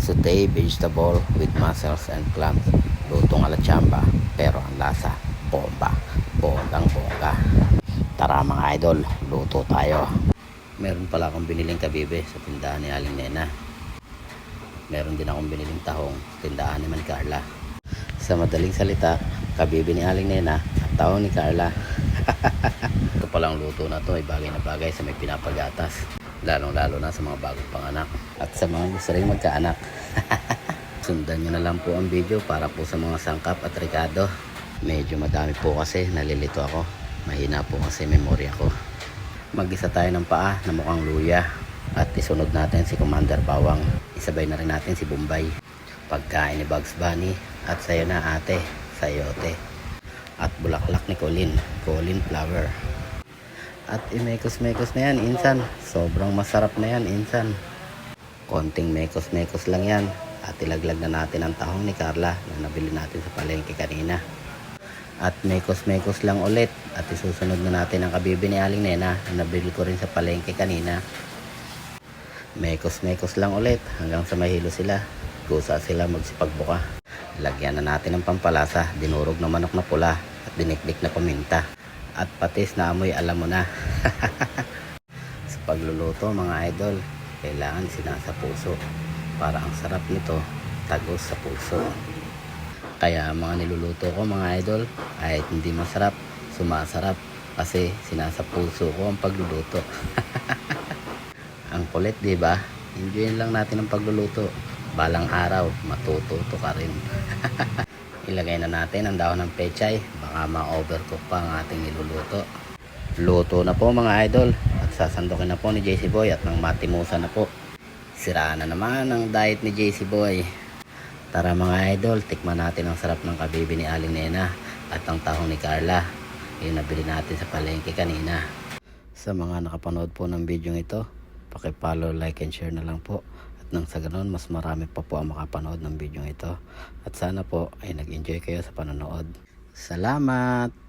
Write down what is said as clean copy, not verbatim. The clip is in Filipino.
Sauté vegetable with mussels and clams. Lutong ala chamba, pero ang lasa, bomba. Bonggang bongga. Tara mga idol, luto tayo. Meron pala akong biniling kabibe sa tindahan ni Aling Nena. Meron din akong biniling tahong, tindahan ni Man Carla. Sa madaling salita, kabibe ni Aling Nena at tahong ni Carla. Ito palang luto na to ay bagay na bagay sa may pinapagatas, lalong lalo na sa mga bagong panganak at sa mga gusto rin magkaanak. Sundan nyo na lang po ang video para po sa mga sangkap at rekado. Medyo madami po kasi nalilito ako, mahina po kasi memorya ko. Mag-isa tayo ng paa na mukhang luya at isunod natin si Commander Bawang. Isabay na rin natin si Bombay. Pagkain ni Bugs Bunny at sayo na ate, sayote. At bulaklak ni Colin flower. At imekos-mekos na yan insan, sobrang masarap na yan insan. Konting mekos-mekos lang yan at ilaglag na natin ang tahong ni Carla na nabili natin sa palengke kanina. At mekos-mekos lang ulit at isusunod na natin ang kabibe ni Aling Nena na nabili ko rin sa palengke kanina. Mekos-mekos lang ulit hanggang sa mahilo sila, kusa sila magsipagbuka. Lagyan na natin ng pampalasa, dinurog na manok na pula at dinikdik na paminta at patis na amoy alam mo na. Sa pagluluto mga idol, kailangan sinasa puso para ang sarap nito tagos sa puso. Kaya mga niluluto ko mga idol, kahit hindi masarap, sumasarap kasi sinasa puso ko ang pagluluto. Ang kulit, di ba? Enjoyin lang natin ang pagluluto. Balang araw, matututo ka rin. Ilagay na natin ang dahon ng pechay, baka ma-overcook pa ang ating niluluto. Luto na po mga idol at sasandukin na po ni JC Boy at nang matimusan na po. Siraan na naman ang diet ni JC Boy. Tara mga idol, tikman natin ang sarap ng kabibi ni Aling Nena at ang tahong ni Carla. Yung nabili natin sa palengke kanina. Sa mga nakapanood po ng video ito, paki-follow, like and share na lang po. At nang sa ganon, mas marami pa po ang makapanood ng video ito. At sana po ay nag-enjoy kayo sa panonood. Salamat!